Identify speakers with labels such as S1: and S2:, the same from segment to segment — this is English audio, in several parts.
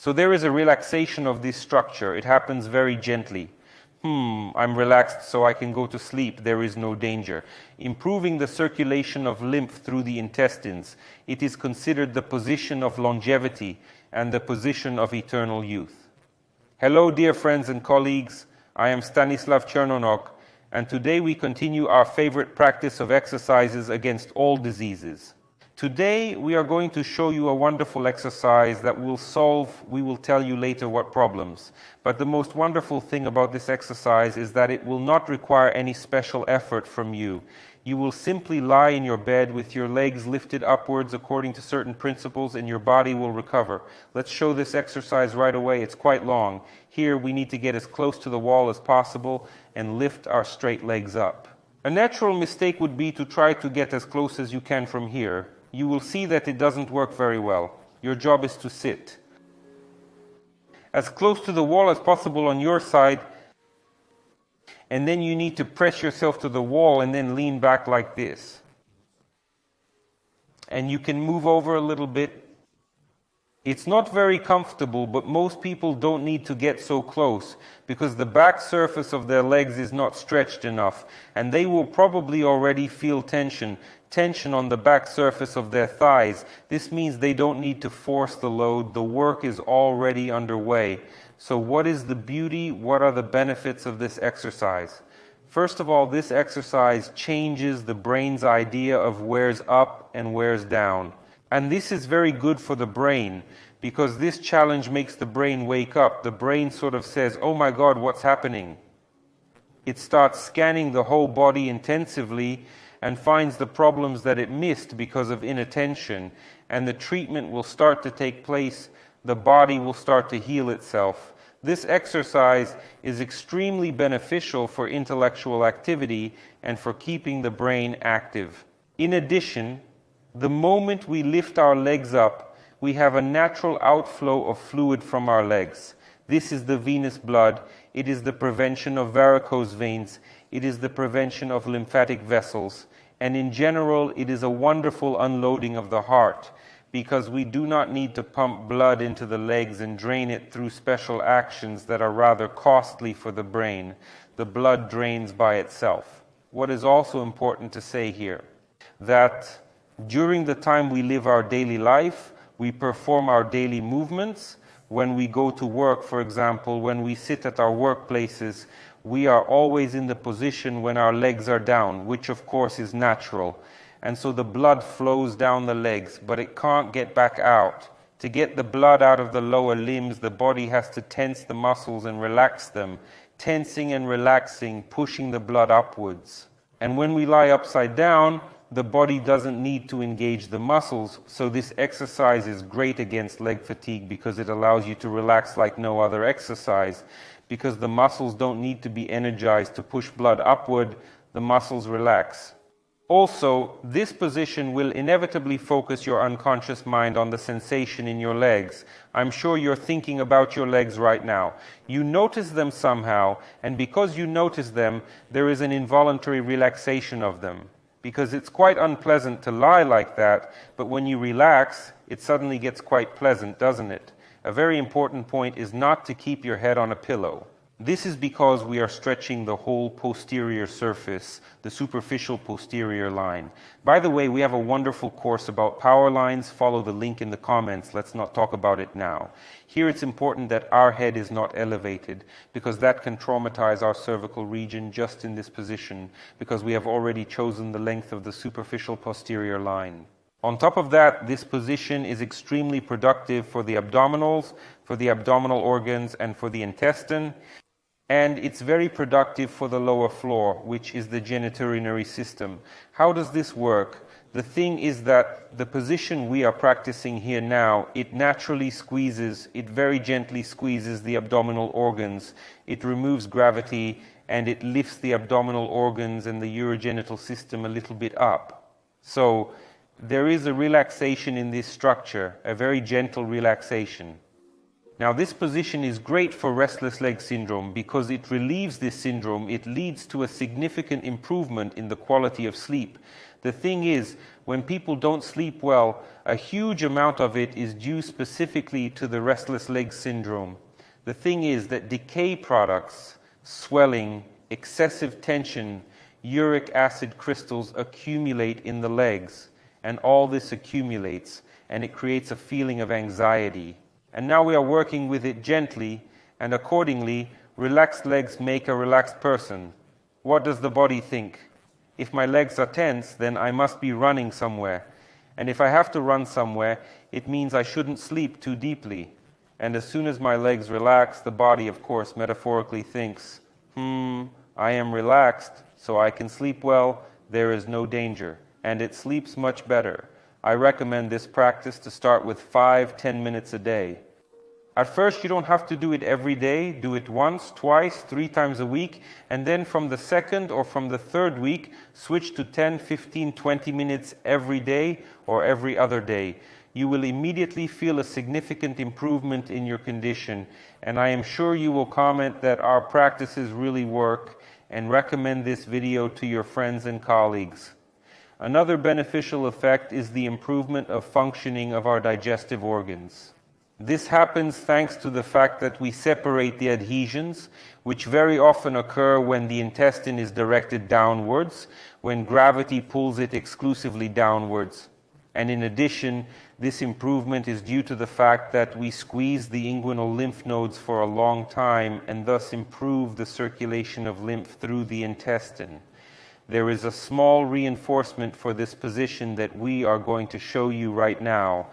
S1: So there is a relaxation of this structure. It happens very gently. I'm relaxed so I can go to sleep. There is no danger. Improving the circulation of lymph through the intestines. It is considered the position of longevity and the position of eternal youth. Hello, dear friends and colleagues. I am Stanislav Chernonog, and today we continue our favorite practice of exercises against all diseases. Today we are going to show you a wonderful exercise that will solve, we will tell you later what problems. But the most wonderful thing about this exercise is that it will not require any special effort from you. You will simply lie in your bed with your legs lifted upwards according to certain principles, and your body will recover. Let's show this exercise right away. It's quite long. Here we need to get as close to the wall as possible and lift our straight legs up. A natural mistake would be to try to get as close as you can from here. You will see that it doesn't work very well. Your job is to sit as close to the wall as possible on your side, and then you need to press yourself to the wall and then lean back like this. And you can move over a little bit. It's not very comfortable, but most people don't need to get so close because the back surface of their legs is not stretched enough, and they will probably already feel tension on the back surface of their thighs. This means they don't need to force the load. The work is already underway. So what is the beauty? What are the benefits of this exercise? First of all, this exercise changes the brain's idea of where's up and where's down. And this is very good for the brain because this challenge makes the brain wake up. The brain sort of says, oh my God, what's happening? It starts scanning the whole body intensively and finds the problems that it missed because of inattention. And the treatment will start to take place. The body will start to heal itself. This exercise is extremely beneficial for intellectual activity and for keeping the brain active. In addition, the moment we lift our legs up, we have a natural outflow of fluid from our legs. This is the venous blood. It is the prevention of varicose veins. It is the prevention of lymphatic vessels. And in general, it is a wonderful unloading of the heart because we do not need to pump blood into the legs and drain it through special actions that are rather costly for the brain. The blood drains by itself. What is also important to say here, that during the time we live our daily life, we perform our daily movements. When we go to work, for example, when we sit at our workplaces, we are always in the position when our legs are down, which of course is natural. And so the blood flows down the legs, but it can't get back out. To get the blood out of the lower limbs, the body has to tense the muscles and relax them. Tensing and relaxing, pushing the blood upwards. And when we lie upside down, the body doesn't need to engage the muscles, so this exercise is great against leg fatigue because it allows you to relax like no other exercise. Because the muscles don't need to be energized to push blood upward, the muscles relax. Also, this position will inevitably focus your unconscious mind on the sensation in your legs. I'm sure you're thinking about your legs right now. You notice them somehow, and because you notice them, there is an involuntary relaxation of them. Because it's quite unpleasant to lie like that, but when you relax, it suddenly gets quite pleasant, doesn't it? A very important point is not to keep your head on a pillow. This is because we are stretching the whole posterior surface, the superficial posterior line. By the way, we have a wonderful course about power lines. Follow the link in the comments. Let's not talk about it now. Here it's important that our head is not elevated because that can traumatize our cervical region just in this position because we have already chosen the length of the superficial posterior line. On top of that, this position is extremely productive for the abdominals, for the abdominal organs, and for the intestine. And it's very productive for the lower floor, which is the genitourinary system. How does this work? The thing is that the position we are practicing here now, it naturally squeezes, it very gently squeezes the abdominal organs. It removes gravity and it lifts the abdominal organs and the urogenital system a little bit up. So there is a relaxation in this structure, a very gentle relaxation. Now, this position is great for restless leg syndrome because it relieves this syndrome. It leads to a significant improvement in the quality of sleep. The thing is, when people don't sleep well, a huge amount of it is due specifically to the restless leg syndrome. The thing is that decay products, swelling, excessive tension, uric acid crystals accumulate in the legs, and all this accumulates, and it creates a feeling of anxiety. And now we are working with it gently, and accordingly, relaxed legs make a relaxed person. What does the body think? If my legs are tense, then I must be running somewhere. And if I have to run somewhere, it means I shouldn't sleep too deeply. And as soon as my legs relax, the body, of course, metaphorically thinks, I am relaxed, so I can sleep well, there is no danger. And it sleeps much better. I recommend this practice to start with 5-10 minutes a day. At first, you don't have to do it every day. Do it once, twice, 3 times a week, and then from the second or from the third week, switch to 10, 15, 20 minutes every day or every other day. You will immediately feel a significant improvement in your condition, and I am sure you will comment that our practices really work and recommend this video to your friends and colleagues. Another beneficial effect is the improvement of functioning of our digestive organs. This happens thanks to the fact that we separate the adhesions, which very often occur when the intestine is directed downwards, when gravity pulls it exclusively downwards. And in addition, this improvement is due to the fact that we squeeze the inguinal lymph nodes for a long time and thus improve the circulation of lymph through the intestine. There is a small reinforcement for this position that we are going to show you right now.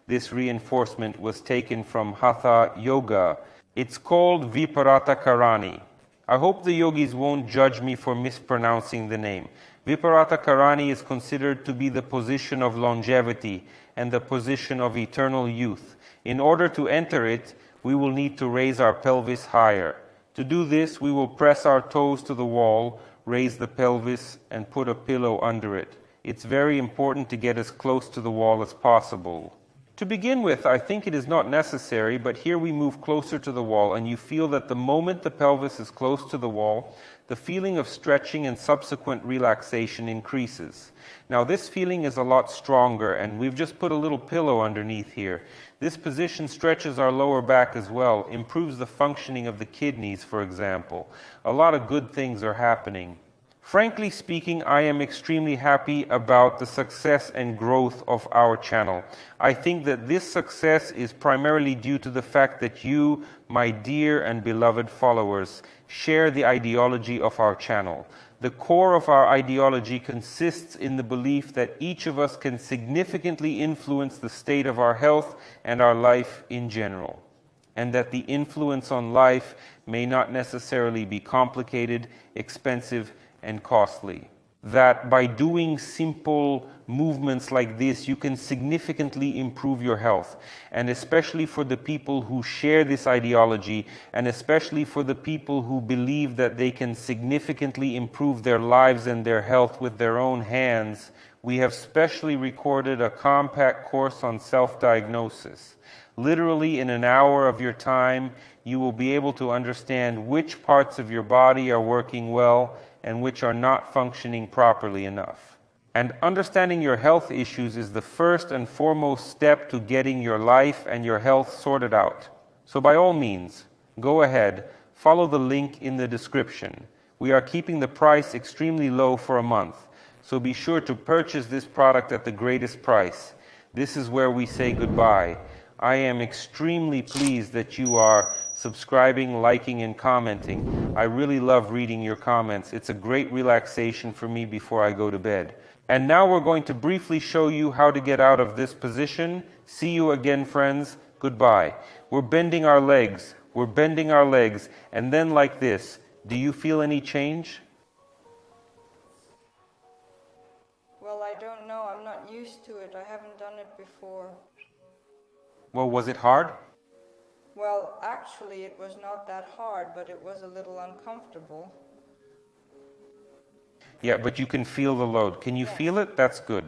S1: This reinforcement was taken from Hatha Yoga. It's called Viparita Karani. I hope the yogis won't judge me for mispronouncing the name. Viparita Karani is considered to be the position of longevity and the position of eternal youth. In order to enter it, we will need to raise our pelvis higher. To do this, we will press our toes to the wall, raise the pelvis, and put a pillow under it. It's very important to get as close to the wall as possible. To begin with, I think it is not necessary, but here we move closer to the wall, and you feel that the moment the pelvis is close to the wall, the feeling of stretching and subsequent relaxation increases. Now, this feeling is a lot stronger, and we've just put a little pillow underneath here. This position stretches our lower back as well, improves the functioning of the kidneys, for example. A lot of good things are happening. Frankly speaking, I am extremely happy about the success and growth of our channel. I think that this success is primarily due to the fact that you, my dear and beloved followers, share the ideology of our channel. The core of our ideology consists in the belief that each of us can significantly influence the state of our health and our life in general, and that the influence on life may not necessarily be complicated, expensive, and costly. That by doing simple movements like this, you can significantly improve your health. And especially for the people who share this ideology, and especially for the people who believe that they can significantly improve their lives and their health with their own hands, we have specially recorded a compact course on self-diagnosis. Literally in an hour of your time, you will be able to understand which parts of your body are working well and which are not functioning properly enough. And understanding your health issues is the first and foremost step to getting your life and your health sorted out. So by all means, go ahead, follow the link in the description. We are keeping the price extremely low for a month, so be sure to purchase this product at the greatest price. This is where we say goodbye. I am extremely pleased that you are subscribing, liking, and commenting. I really love reading your comments. It's a great relaxation for me before I go to bed. And now we're going to briefly show you how to get out of this position. See you again, friends. Goodbye. We're bending our legs. We're bending our legs. And then like this. Do you feel any change?
S2: Well, I don't know. I'm not used to it. I haven't done it before.
S1: Well, was it hard?
S2: Well, actually, it was not that hard, but it was a little uncomfortable.
S1: Yeah, but you can feel the load. Can you feel it? That's good.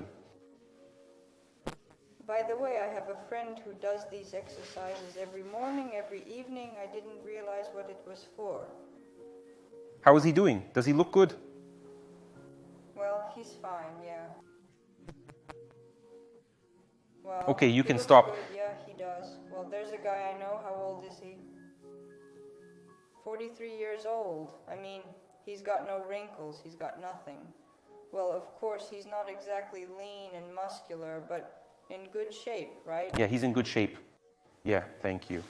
S2: By the way, I have a friend who does these exercises every morning, every evening. I didn't realize what it was for.
S1: How is he doing? Does he look good?
S2: Well, he's fine, yeah. Well,
S1: Okay, you
S2: he
S1: can
S2: looks
S1: stop.
S2: good. Yeah, he does. Well, there's a guy I know. How old is he? 43 years old. I mean, he's got no wrinkles. He's got nothing. Well, of course, he's not exactly lean and muscular, but in good shape, right?
S1: Yeah, he's in good shape. Yeah, thank you.